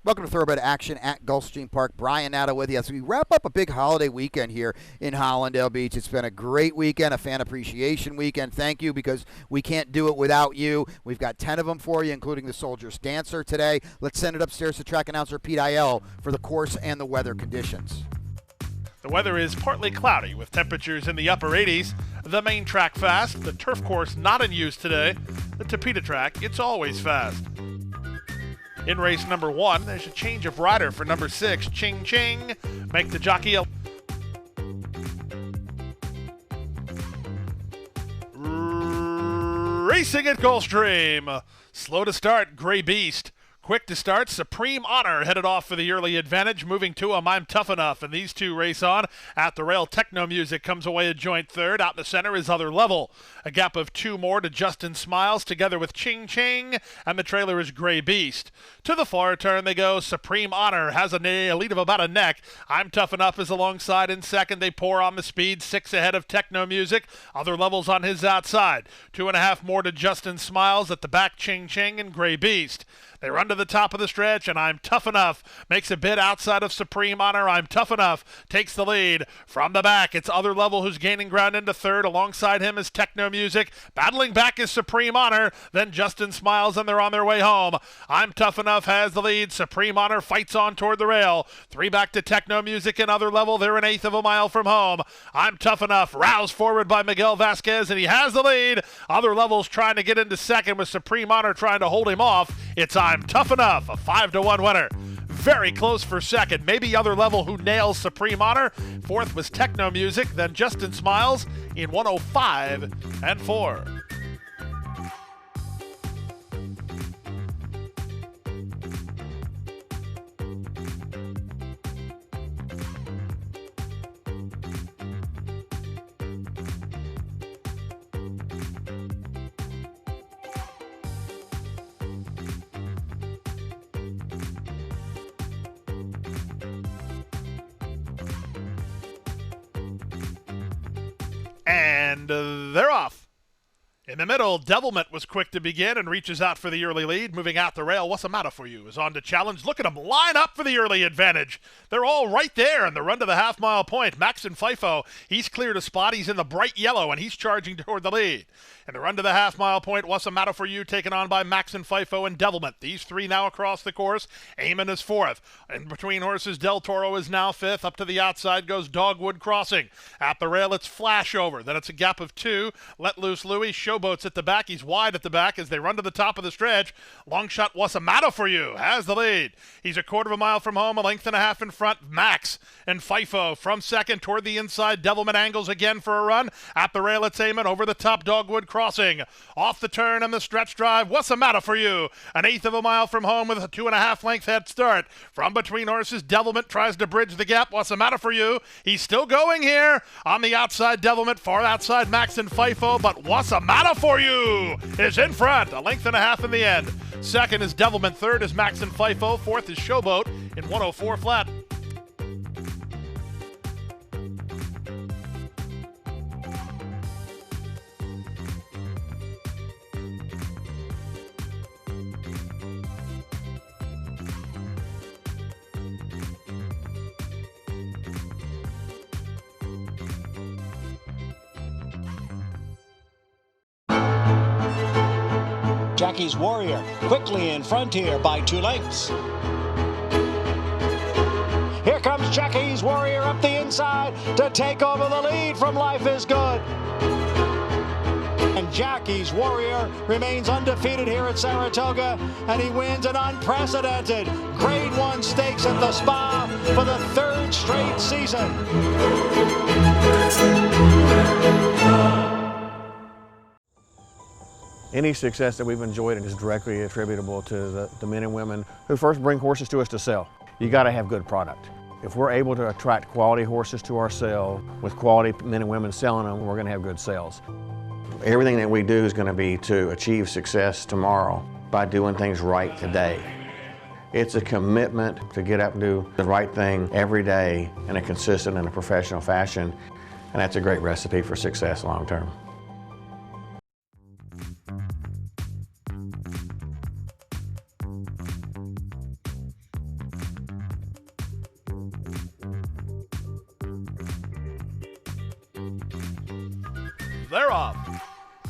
Welcome to Thoroughbred Action at Gulfstream Park. Brian Natta with you as we wrap up a big holiday weekend here in Hollandale Beach. It's been a great weekend, a fan appreciation weekend. Thank you, because we can't do it without you. We've got 10 of them for you, including the Soldier's Dancer today. Let's send it upstairs to track announcer Pete Aiel for the course and the weather conditions. The weather is partly cloudy with temperatures in the upper 80s. The main track fast, the turf course not in use today. The Tapeta track, it's always fast. In race number 1, there's a change of rider for number 6, Ching Ching. Make the jockey racing at Gulfstream. Slow to start, Gray Beast. Quick to start, Supreme Honor headed off for the early advantage, moving to him, I'm Tough Enough, and these two race on. At the rail, Techno Music comes away a joint third. Out in the center is Other Level. A gap of 2 more to Justin Smiles, together with Ching Ching, and the trailer is Gray Beast. To the far turn they go. Supreme Honor has a lead of about a neck. I'm Tough Enough is alongside in second. They pour on the speed, 6 ahead of Techno Music. Other Levels on his outside. 2.5 more to Justin Smiles. At the back, Ching Ching and Gray Beast. They run to the top of the stretch, and I'm Tough Enough makes a bid outside of Supreme Honor. I'm Tough Enough takes the lead. From the back, it's Other Level who's gaining ground into third. Alongside him is Techno Music. Battling back is Supreme Honor. Then Justin Smiles, and they're on their way home. I'm Tough Enough has the lead. Supreme Honor fights on toward the rail. 3 back to Techno Music and Other Level. They're 1/8 of a mile from home. I'm Tough Enough roused forward by Miguel Vasquez, and he has the lead. Other Level's trying to get into second with Supreme Honor trying to hold him off. It's I'm Tough Enough, a 5-1 winner. Very close for second. Maybe Other Level who nails Supreme Honor. Fourth was Techno Music, then Justin Smiles in 1:05 and 4. And they're off. In the middle, Devilment was quick to begin and reaches out for the early lead. Moving out the rail, What's the Matter for You is on to challenge. Look at them line up for the early advantage. They're all right there in the run to the half-mile point. Max and FIFO, he's cleared a spot. He's in the bright yellow, and he's charging toward the lead. In the run to the half-mile point, What's the Matter for You taken on by Max and FIFO and Devilment. These 3 now across the course. Eamon is 4th. In between horses, Del Toro is now 5th. Up to the outside goes Dogwood Crossing. At the rail, it's Flashover. Then it's a gap of 2. Let Loose Louie. Showboat's at the back. He's wide at the back as they run to the top of the stretch. Long shot, What's the Matter for You has the lead. He's a 1/4 mile from home, 1.5 lengths in front. Max and FIFO from second toward the inside. Devilment angles again for a run. At the rail, it's Eamon over the top. Dogwood Crossing. Off the turn and the stretch drive. What's the Matter for You? 1/8 of a mile from home with a 2.5 length head start. From between horses, Devilment tries to bridge the gap. What's the Matter for You? He's still going here. On the outside, Devilment. Far outside, Max and FIFO. But What's the Matter for You is in front. 1.5 lengths in the end. Second is Devilment. Third is Max and FIFO. Fourth is Showboat in 1:04 flat. Jackie's Warrior quickly in front here by 2 lengths. Here comes Jackie's Warrior up the inside to take over the lead from Life is Good. And Jackie's Warrior remains undefeated here at Saratoga, and he wins an unprecedented Grade 1 stakes at the Spa for the 3rd straight season. Any success that we've enjoyed is directly attributable to the men and women who first bring horses to us to sell. You got to have good product. If we're able to attract quality horses to our sale with quality men and women selling them, we're going to have good sales. Everything that we do is going to be to achieve success tomorrow by doing things right today. It's a commitment to get up and do the right thing every day in a consistent and a professional fashion, and that's a great recipe for success long term. they're off.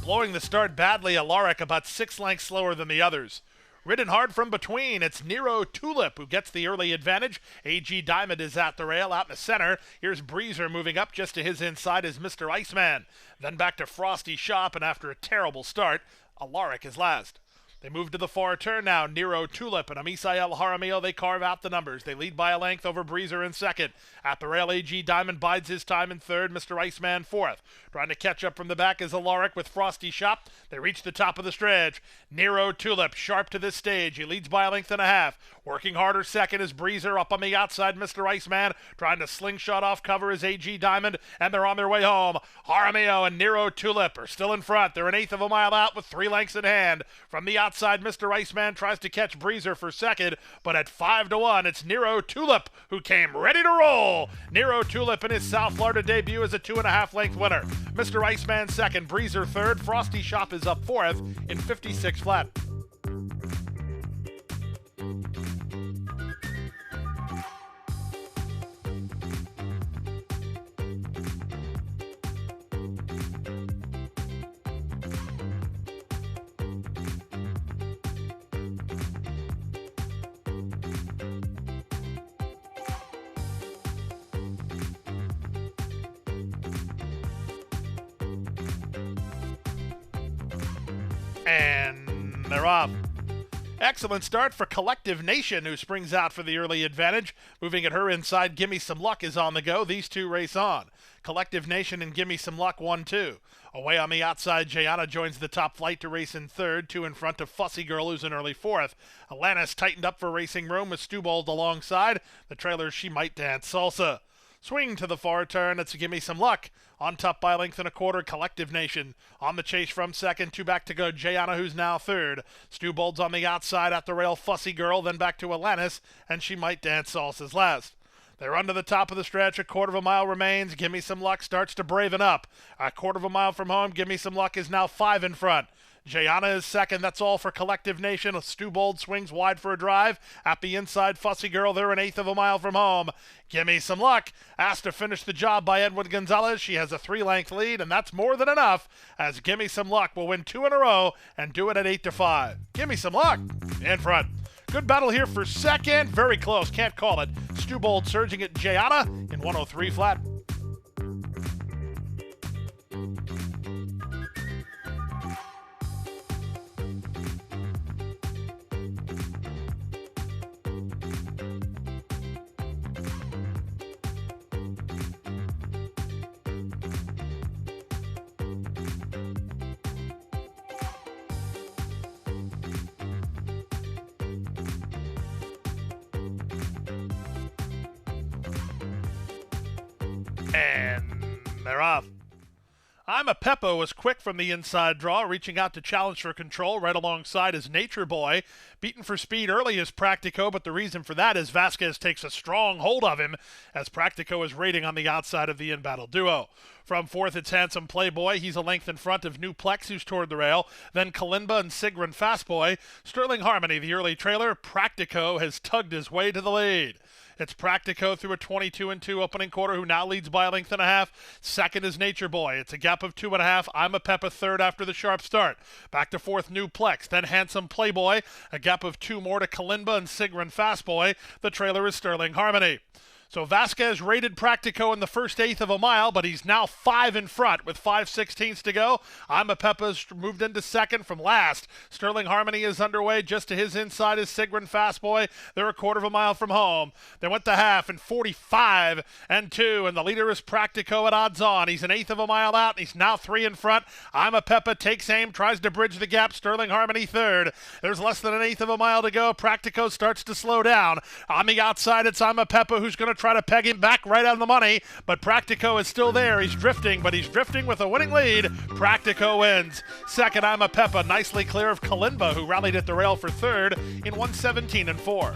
Blowing the start badly, Alaric about 6 lengths slower than the others. Ridden hard from between, it's Nero Tulip who gets the early advantage. AG Diamond is at the rail, out in the center. Here's Breezer moving up just to his inside is Mr. Iceman. Then back to Frosty Shop, and after a terrible start, Alaric is last. They move to the far turn now. Nero Tulip and Amisael Jaramillo, they carve out the numbers. They lead by a length over Breezer in second. At the rail, AG Diamond bides his time in third. Mr. Iceman fourth. Trying to catch up from the back is Alaric with Frosty Shop. They reach the top of the stretch. Nero Tulip sharp to this stage. He leads by a length and a half. Working harder second is Breezer. Up on the outside, Mr. Iceman trying to slingshot off cover is AG Diamond, and they're on their way home. Jaramillo and Nero Tulip are still in front. They're an eighth of a mile out with 3 lengths in hand. From the outside, Mr. Iceman tries to catch Breezer for second, but at 5-1, it's Nero Tulip who came ready to roll. Nero Tulip in his South Florida debut is a 2.5 length winner. Mr. Iceman second, Breezer third. Frosty Shop is up fourth in 56 flat. And they're off. Excellent start for Collective Nation, who springs out for the early advantage. Moving at her inside, Gimme Some Luck is on the go. These two race on. Collective Nation and Gimme Some Luck 1-2. Away on the outside, Jayana joins the top flight to race in third, 2 in front of Fussy Girl, who's in early fourth. Alanis tightened up for racing room with Stubold alongside. The trailer She Might Dance Salsa. Swing to the far turn, it's Gimme Some Luck. On top by a length and a quarter, Collective Nation. On the chase from second, 2 back to go, Jayana, who's now third. Stubold's on the outside at the rail, Fussy Girl, then back to Alanis, and She Might Dance Salsa's last. They're under the top of the stretch. A quarter of a mile remains. Gimme Some Luck starts to braven up. A quarter of a mile from home, Gimme Some Luck is now 5 in front. Jayana is second. That's all for Collective Nation. Stubold swings wide for a drive. At the inside, Fussy Girl, they're an eighth of a mile from home. Gimme Some Luck. Asked to finish the job by Edwin Gonzalez. She has a 3-length lead, and that's more than enough, as Gimme Some Luck will win 2 in a row and do it at 8-5. Gimme Some Luck in front. Good battle here for second. Very close. Can't call it. Stubold surging at Jayana in 103 flat. And they're off. I'm a Peppo was quick from the inside draw, reaching out to challenge for control right alongside his Nature Boy. Beaten for speed early is Practico, but the reason for that is Vasquez takes a strong hold of him as Practico is raiding on the outside of the in-battle duo. From fourth, it's Handsome Playboy. He's a length in front of New Plex, who's toward the rail. Then Kalimba and Sigrun Fastboy. Sterling Harmony, the early trailer. Practico has tugged his way to the lead. It's Practico through a 22-2 opening quarter, who now leads by a length and a half. Second is Nature Boy. It's a gap of 2.5. I'm a Peppa third after the sharp start. Back to fourth, New Plex. Then Handsome Playboy. A gap of 2 more to Kalimba and Sigrun Fastboy. The trailer is Sterling Harmony. So Vasquez rated Practico in the first eighth of a mile, but he's now 5 in front with 5/16 to go. I'm a Peppa's moved into second from last. Sterling Harmony is underway. Just to his inside is Sigrun Fastboy. They're a quarter of a mile from home. They went to half in 45-2, and the leader is Practico at odds on. He's an eighth of a mile out, and he's now 3 in front. I'm a Peppa takes aim, tries to bridge the gap. Sterling Harmony third. There's less than an eighth of a mile to go. Practico starts to slow down. On the outside, it's I'm a Peppa who's going to try to peg him back right on the money, but Practico is still there. He's drifting, but he's drifting with a winning lead. Practico wins. Second, I'm a Peppa, nicely clear of Kalimba, who rallied at the rail for third in 1:17-4.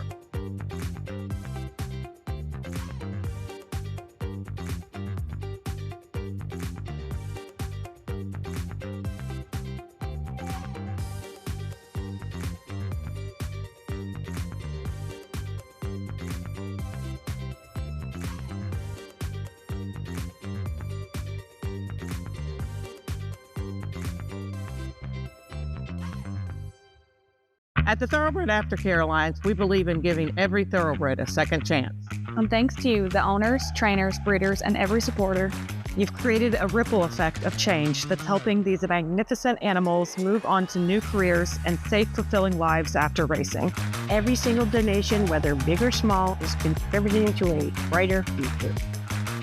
At the Thoroughbred Aftercare Alliance, we believe in giving every thoroughbred a second chance. And thanks to you, the owners, trainers, breeders, and every supporter, you've created a ripple effect of change that's helping these magnificent animals move on to new careers and safe, fulfilling lives after racing. Every single donation, whether big or small, is contributing to a brighter future.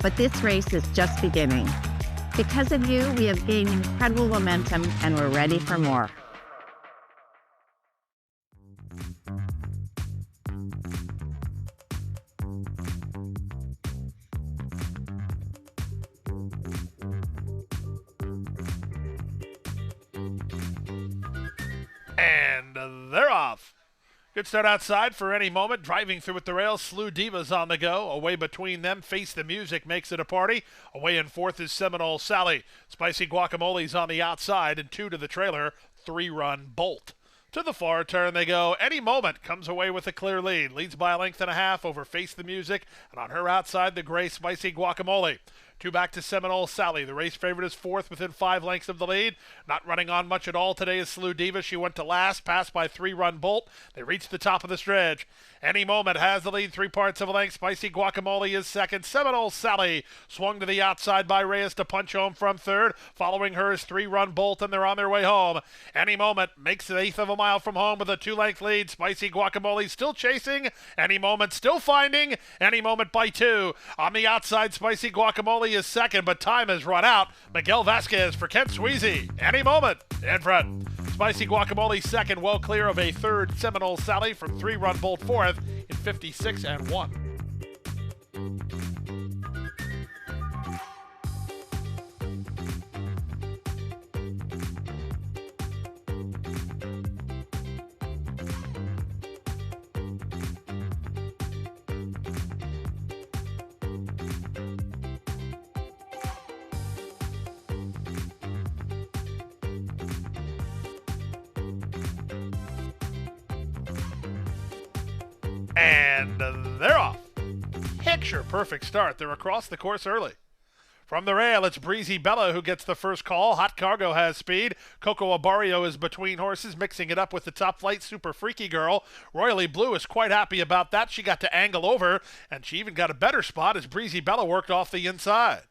But this race is just beginning. Because of you, we have gained incredible momentum and we're ready for more. And they're off. Good start outside for Any Moment. Driving through at the rails, Slew Divas on the go. Away between them, Face the Music makes it a party. Away in fourth is Seminole Sally. Spicy Guacamole's on the outside, and 2 to the trailer, 3-run Bolt. To the far turn they go. Any Moment comes away with a clear lead. Leads by a length and a half over Face the Music, and on her outside, the gray Spicy Guacamole. 2 back to Seminole Sally. The race favorite is fourth within 5 lengths of the lead. Not running on much at all today is Slew Diva. She went to last, passed by 3-run Bolt. They reached the top of the stretch. Any Moment has the lead, 3 parts of a length. Spicy Guacamole is second. Seminole Sally swung to the outside by Reyes to punch home from third. Following her is 3-run Bolt, and they're on their way home. Any Moment makes an eighth of a mile from home with a 2-length lead. Spicy Guacamole still chasing. Any Moment still finding. Any Moment by 2. On the outside, Spicy Guacamole is second, but time has run out. Miguel Vasquez for Kent Sweezy. Any Moment in front. Spicy Guacamole second, well clear of a third Seminole Sally from 3-run Bolt fourth in 56-1. And they're off. Picture perfect start. They're across the course early. From the rail, it's Breezy Bella who gets the first call. Hot Cargo has speed. Coco Abario is between horses, mixing it up with the top flight Super Freaky Girl. Royally Blue is quite happy about that. She got to angle over, and she even got a better spot as Breezy Bella worked off the inside.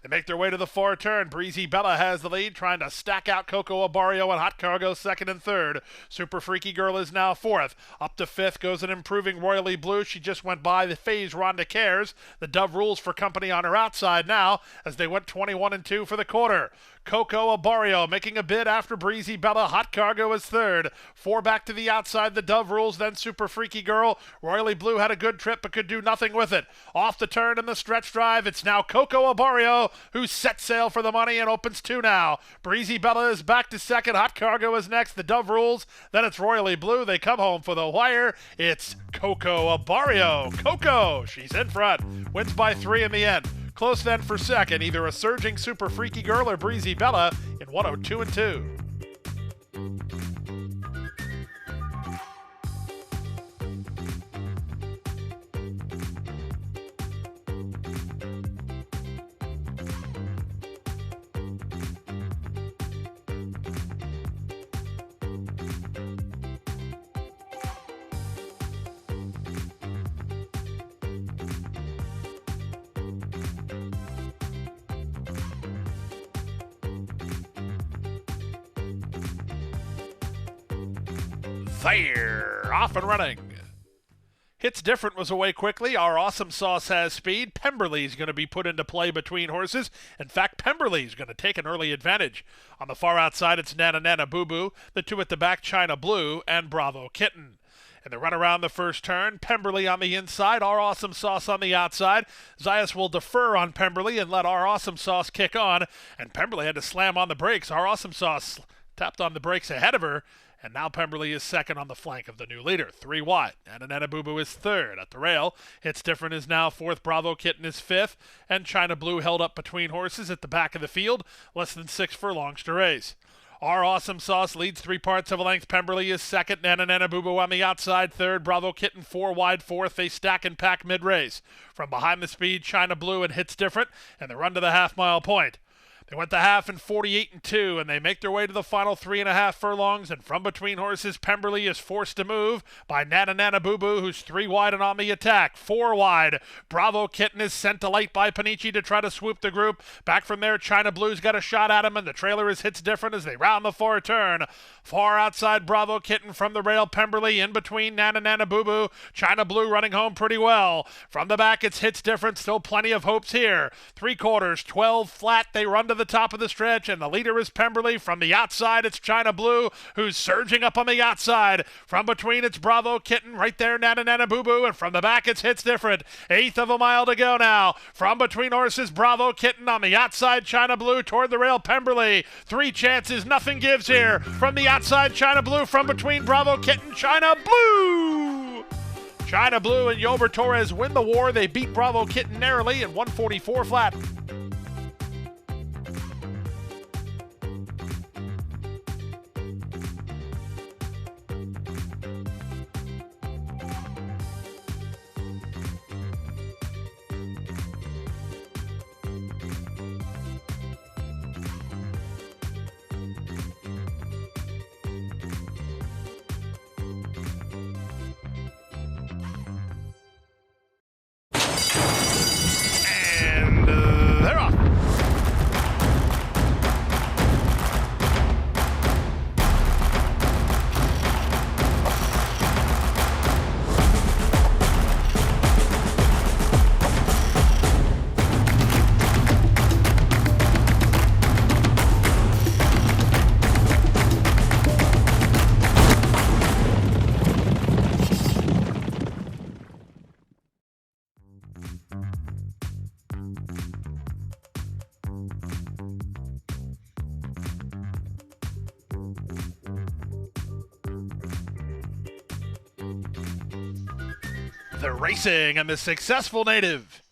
They make their way to the far turn. Breezy Bella has the lead, trying to stack out Coco Abario and Hot Cargo second and third. Super Freaky Girl is now fourth. Up to fifth goes an improving Royally Blue. She just went by the phase Rhonda Cares. The Dove Rules for company on her outside now as they went 21-2 for the quarter. Coco Abario making a bid after Breezy Bella. Hot Cargo is third. 4 back to the outside, the Dove Rules, then Super Freaky Girl. Royally Blue had a good trip but could do nothing with it. Off the turn in the stretch drive, it's now Coco Abario who set sail for the money and opens 2 now. Breezy Bella is back to second. Hot Cargo is next. The Dove Rules, then it's Royally Blue. They come home for the wire. It's Coco Abario. Coco, she's in front. Wins by 3 in the end. Close then for second, either a surging Super Freaky Girl or Breezy Bella in 102-2. They're off and running. Hits Different was away quickly. Our Awesome Sauce has speed. Pemberley's going to be put into play between horses. In fact, Pemberley's going to take an early advantage. On the far outside, it's Nana Nana Boo Boo. The 2 at the back, China Blue and Bravo Kitten. In the run around the first turn, Pemberley on the inside, Our Awesome Sauce on the outside. Zayas will defer on Pemberley and let Our Awesome Sauce kick on. And Pemberley had to slam on the brakes. Our Awesome Sauce tapped on the brakes ahead of her. And now Pemberley is second on the flank of the new leader, 3 wide. Nana Boo Boo is third at the rail. Hits Different is now fourth. Bravo Kitten is fifth. And China Blue held up between horses at the back of the field. Less than 6 furlongs to race. Our Awesome Sauce leads 3 parts of a length. Pemberley is second. Nana Boo Boo on the outside, third. Bravo Kitten 4 wide, fourth. They stack and pack mid-race. From behind the speed, China Blue and Hits Different. And the run to the half-mile point. They went the half in 48-2, and they make their way to the final 3.5 furlongs, and from between horses, Pemberley is forced to move by Nana Nana Boo Boo, who's 3 wide and on the attack. 4 wide. Bravo Kitten is sent to late by Panici to try to swoop the group. Back from there, China Blue's got a shot at him, and the trailer is hits different as they round the far turn. Far outside Bravo Kitten from the rail, Pemberley in between Nana Nana Boo Boo. China Blue running home pretty well. From the back, it's hits different. Still plenty of hopes here. 3/4, 12 flat. They run to the top of the stretch, and the leader is Pemberley. From the outside, it's China Blue, who's surging up on the outside. From between, it's Bravo Kitten. Right there, Nana Nana Boo Boo. And from the back, it's hits different. 1/8 of a mile to go now. From between horses, Bravo Kitten. On the outside, China Blue toward the rail, Pemberley. 3 chances, nothing gives here. From the outside, China Blue. From between Bravo Kitten, China Blue. China Blue and Yober Torres win the war. They beat Bravo Kitten narrowly in 144 flat. They're off. They're racing, and the successful native.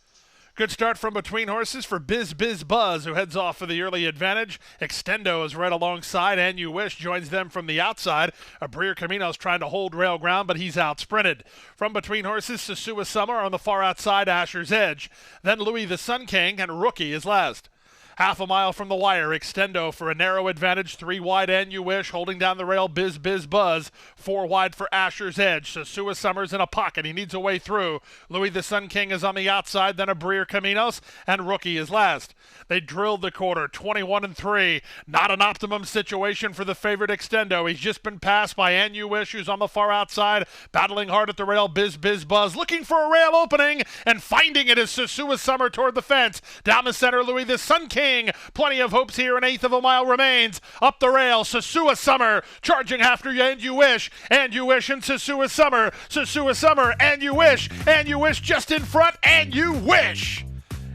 Good start from between horses for Biz Biz Buzz, who heads off for the early advantage. Extendo is right alongside, and You Wish joins them from the outside. Abrir Camino's trying to hold rail ground, but he's out sprinted. From between horses, Sasua Summer on the far outside, Asher's Edge. Then Louis the Sun King, and Rookie is last. Half a mile from the wire, Extendo for a narrow advantage. 3 wide, and You Wish holding down the rail, Biz Biz Buzz. 4 wide for Asher's Edge. Sasua Summers in a pocket. He needs a way through. Louis the Sun King is on the outside, then Abrir Caminos, and Rookie is last. They drilled the quarter, 21-3. Not an optimum situation for the favorite Extendo. He's just been passed by And You Wish, who's on the far outside, battling hard at the rail, Biz Biz Buzz, looking for a rail opening, and finding it is Sasua Summer toward the fence. Down the center, Louis the Sun King. Plenty of hopes here, 1/8 of a mile remains. Up the rail, Sasua Summer charging after And You Wish. And You Wish and Sasua Summer. Sasua Summer, And You Wish. And You Wish just in front. And You Wish.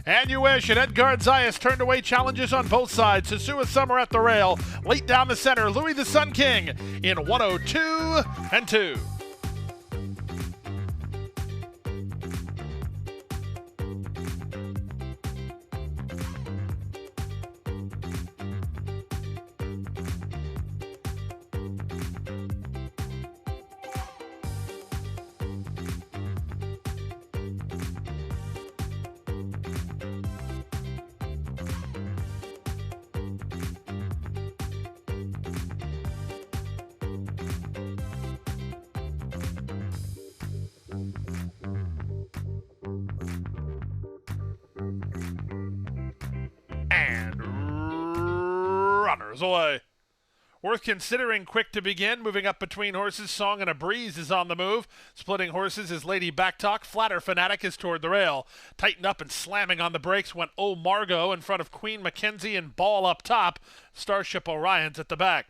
And You Wish and Edgar Zayas turned away challenges on both sides. Sasua Summer at the rail. Late down the center, Louis the Sun King in 102-2. Runners away. Worth considering quick to begin. Moving up between horses, Song and a Breeze is on the move. Splitting horses is Lady Backtalk. Flatter Fanatic is toward the rail. Tightened up and slamming on the brakes went Oh Margot in front of Queen Mackenzie and Ball up top. Starship Orion's at the back.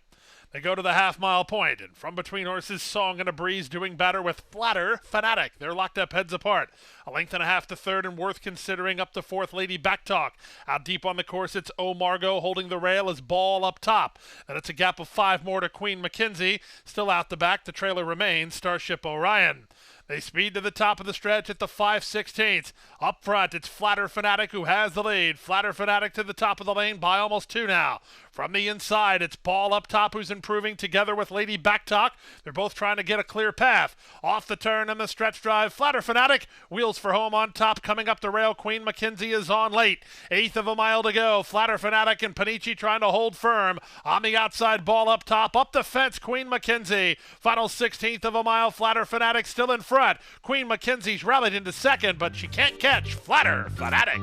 They go to the half-mile point, and from between horses, Song and a Breeze doing battle with Flatter Fanatic. They're locked up heads apart. 1.5 to third, and Worth considering up to fourth, Lady Backtalk. Out deep on the course, it's Oh Margot holding the rail as Ball up top. Then it's a gap of 5 more to Queen Mackenzie. Still out the back, the trailer remains Starship Orion. They speed to the top of the stretch at the 5/16. Up front, it's Flatter Fanatic who has the lead. Flatter Fanatic to the top of the lane by almost 2 now. From the inside, it's Ball up top who's improving together with Lady Backtalk. They're both trying to get a clear path. Off the turn and the stretch drive, Flatter Fanatic. Wheels for home on top. Coming up the rail, Queen McKenzie is on late. 1/8 of a mile to go. Flatter Fanatic and Panici trying to hold firm. On the outside, Ball up top. Up the fence, Queen McKenzie. Final 1/16 of a mile. Flatter Fanatic still in front. Queen McKenzie's rallied into second, but she can't catch Flatter Fanatic.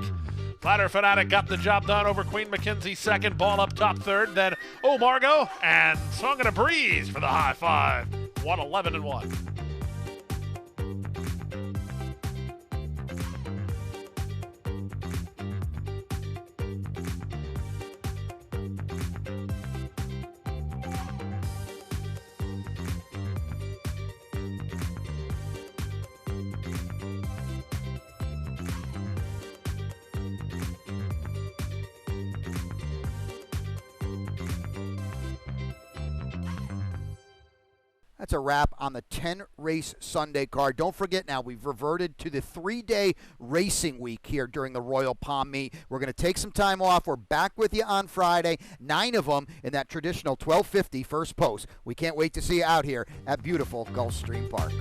Flatter Fanatic got the job done over Queen McKenzie second, Ball up top third, then Oh Margot and Song in a Breeze for the high five. 1:11-1. That's a wrap on the 10-race Sunday card. Don't forget now, we've reverted to the 3-day racing week here during the Royal Palm Meet. We're going to take some time off. We're back with you on Friday, 9 of them in that traditional 12:50 first post. We can't wait to see you out here at beautiful Gulfstream Park.